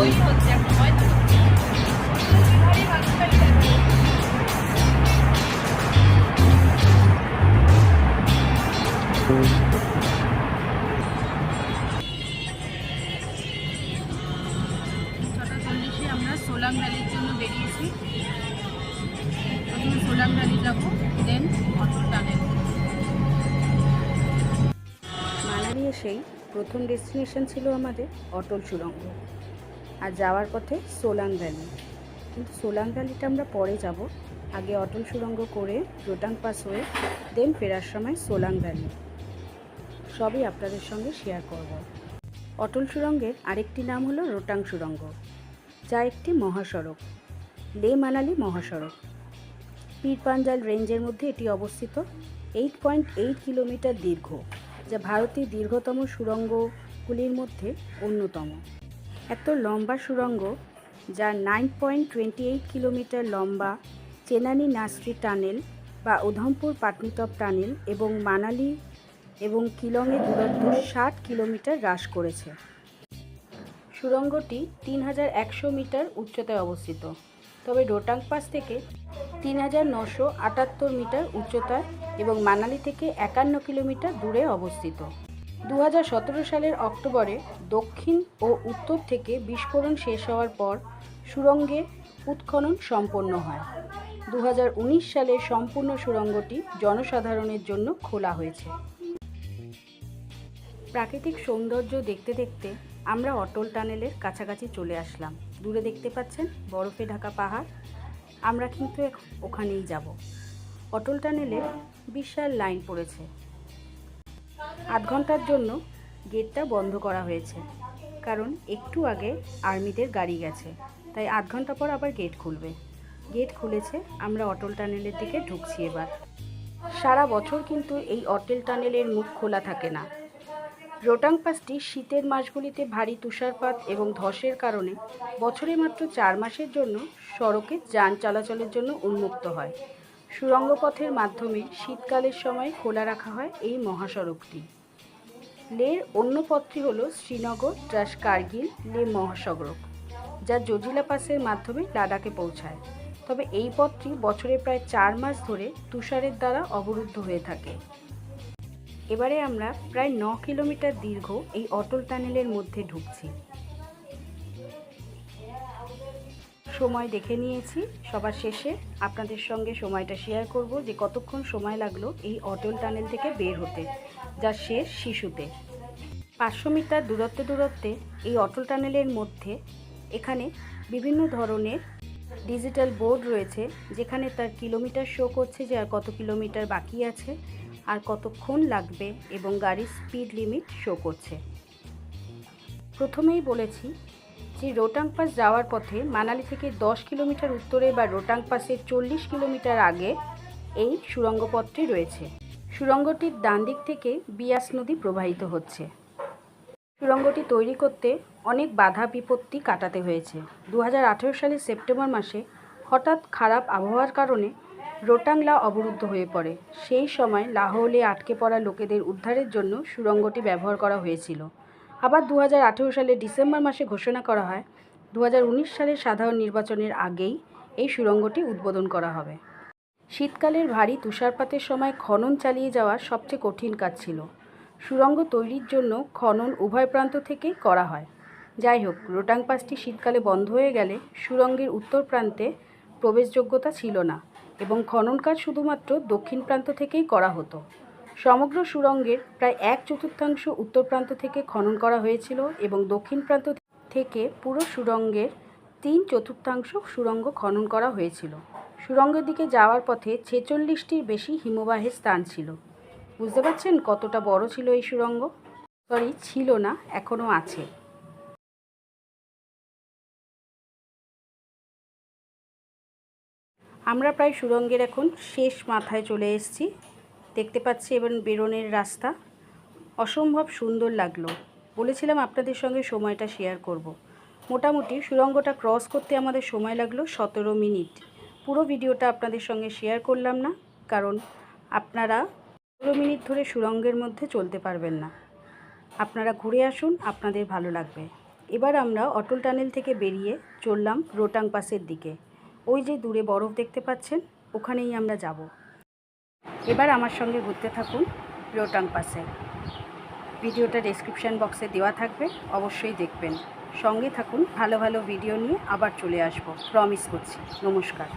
তৈরি হচ্ছে এখন হয়তো আমরা সোলাং ভ্যালির জন্য বেরিয়েছি। প্রথমে সোলাং ভ্যালি যাবো, দেন অটল টানেল। মানালি এসেই প্রথম ডেস্টিনেশন ছিল আমাদের অটল সুড়ঙ্গ, আর যাওয়ার পথে সোলাং ভ্যালি। কিন্তু সোলাং ভ্যালিটা আমরা পরে যাব, আগে অটল সুড়ঙ্গ করে রোটাং পাস হয়ে দেন ফেরার সময় সোলাং ভ্যালি সবই আপনাদের সঙ্গে শেয়ার করব। অটল সুড়ঙ্গের আরেকটি নাম হলো রোটাং সুড়ঙ্গ, যা একটি মহাসড়ক, লে মানালি মহাসড়ক। পীর পাঞ্জাল রেঞ্জের মধ্যে এটি অবস্থিত। 8.8 কিলোমিটার দীর্ঘ, যা ভারতের দীর্ঘতম সুড়ঙ্গগুলির মধ্যে অন্যতম। এত লম্বা সুড়ঙ্গ, যা 9.28 কিলোমিটার লম্বা, চেনানি নাসরি টানেল বা উধমপুর পাটনিটপ টানেল এবং মানালি এবং কিলংয়ের দূরত্ব 60 কিলোমিটার হ্রাস করেছে। সুড়ঙ্গটি 3100 মিটার উচ্চতায় অবস্থিত, তবে রোটাং পাস থেকে 3978 মিটার উচ্চতায় এবং মানালি থেকে 51 কিলোমিটার দূরে অবস্থিত। 2017 সালের অক্টোবরে দক্ষিণ ও উত্তর থেকে বিস্ফোরণ শেষ হওয়ার পর সুড়ঙ্গের উৎখনন সম্পন্ন হয়। 2019 সালে সম্পূর্ণ সুড়ঙ্গটি জনসাধারণের জন্য খোলা হয়েছে। প্রাকৃতিক সৌন্দর্য দেখতে দেখতে আমরা অটল টানেলের কাছাকাছি চলে আসলাম। দূরে দেখতে পাচ্ছেন বরফে ঢাকা পাহাড়, আমরা কিন্তু ওখানেই যাব। অটল টানেলে বিশাল লাইন পড়েছে। আধ ঘন্টার জন্য গেটটা বন্ধ করা হয়েছে, কারণ একটু আগে আর্মিদের গাড়ি গেছে, তাই আধ ঘন্টা পর আবার গেট খুলবে। গেট খুলেছে, আমরা অটল টানেলের দিকে ঢুকছি এবার। সারা বছর কিন্তু এই অটল টানেলের মুখ খোলা থাকে না। রোটাং পাসটি শীতের মাসগুলিতে ভারী তুষারপাত এবং ধসের কারণে বছরে মাত্র 4 মাসের জন্য সড়কে যান চলাচলের জন্য উন্মুক্ত হয়। সুড়ঙ্গ পথের মাধ্যমে শীতকালের সময় খোলা রাখা হয় এই মহাসড়কটি। লের অন্য পথটি হল শ্রীনগর / কার্গিল লে মহাসড়ক, যা জজিলা পাসের মাধ্যমে লাদাখে পৌঁছায়। তবে এই পথটি বছরে প্রায় 4 মাস ধরে তুষারের দ্বারা অবরুদ্ধ হয়ে থাকে। এবারে আমরা প্রায় 9 কিলোমিটার দীর্ঘ এই অটল টানেলের মধ্যে ঢুকছি। সময় দেখে নিয়েছি, সবার শেষে আপনাদের সঙ্গে সময়টা শেয়ার করব যে কতক্ষণ সময় লাগলো এই অটল টানেল থেকে বের হতে, যার শেষ শিশুতে। 500 মিটার দূরত্বে এই অটল টানেলের মধ্যে এখানে বিভিন্ন ধরনের ডিজিটাল বোর্ড রয়েছে, যেখানে তার কিলোমিটার শো করছে যে আর কত কিলোমিটার বাকি আছে, আর কতক্ষণ লাগবে, এবং গাড়ির স্পিড লিমিট শো করছে। প্রথমেই বলেছি যে রোটাং পাস যাওয়ার পথে মানালি থেকে 10 কিলোমিটার উত্তরে বা রোটাং পাসের 40 কিলোমিটার আগে এই সুড়ঙ্গ পথটি রয়েছে। সুড়ঙ্গটির ডান দিক থেকে বিয়াস নদী প্রবাহিত হচ্ছে। সুড়ঙ্গটি তৈরি করতে অনেক বাধা বিপত্তি কাটাতে হয়েছে। 2018 সালের সেপ্টেম্বর মাসে হঠাৎ খারাপ আবহাওয়ার কারণে রোটাংলা অবরুদ্ধ হয়ে পড়ে। সেই সময় লাহৌলে আটকে পড়া লোকেদের উদ্ধারের জন্য সুড়ঙ্গটি ব্যবহার করা হয়েছিল। আবার 2018 সালের ডিসেম্বর মাসে ঘোষণা করা হয় 2019 সালের সাধারণ নির্বাচনের আগেই এই সুড়ঙ্গটি উদ্বোধন করা হবে। শীতকালের ভারী তুষারপাতের সময় খনন চালিয়ে যাওয়া সবচেয়ে কঠিন কাজ ছিল। সুড়ঙ্গ তৈরির জন্য খনন উভয় প্রান্ত থেকেই করা হয়। যাই হোক, রোটাং পাসটি শীতকালে বন্ধ হয়ে গেলে সুড়ঙ্গের উত্তর প্রান্তে প্রবেশযোগ্যতা ছিল না এবং খনন কাজ শুধুমাত্র দক্ষিণ প্রান্ত থেকেই করা হতো। সমগ্র সুড়ঙ্গের প্রায় 1/4 উত্তর প্রান্ত থেকে খনন করা হয়েছিল এবং দক্ষিণ প্রান্ত থেকে পুরো সুড়ঙ্গের 3/4 সুড়ঙ্গ খনন করা হয়েছিল। সুড়ঙ্গের দিকে যাওয়ার পথে 46টির বেশি হিমবাহের স্থান ছিল। বুঝতে পারছেন কতটা বড় ছিল এই সুড়ঙ্গ? ছিল না, এখনও আছে। আমরা প্রায় সুড়ঙ্গের এখন শেষ মাথায় চলে এসেছি। দেখতে পাচ্ছি এবার বেরোনের রাস্তা। অসম্ভব সুন্দর লাগলো। বলেছিলাম আপনাদের সঙ্গে সময়টা শেয়ার করব। মোটামুটি সুড়ঙ্গটা ক্রস করতে আমাদের সময় লাগলো 17 মিনিট। পুরো ভিডিওটা আপনাদের সঙ্গে শেয়ার করলাম না, কারণ আপনারা 17 মিনিট ধরে সুড়ঙ্গের মধ্যে চলতে পারবেন না। আপনারা ঘুরে আসুন, আপনাদের ভালো লাগবে। এবার আমরা অটল টানেল থেকে বেরিয়ে চললাম রোটাং পাসের দিকে। ওই যে দূরে বরফ দেখতে পাচ্ছেন, ওখানেই আমরা যাব। এবার আমার সঙ্গে ঘুরতে থাকুন রোটাং পাসে। ভিডিওটা ডেসক্রিপশান বক্সে দেওয়া থাকবে, অবশ্যই দেখবেন। সঙ্গে থাকুন, ভালো ভালো ভিডিও নিয়ে আবার চলে আসব, প্রমিস করছি। নমস্কার।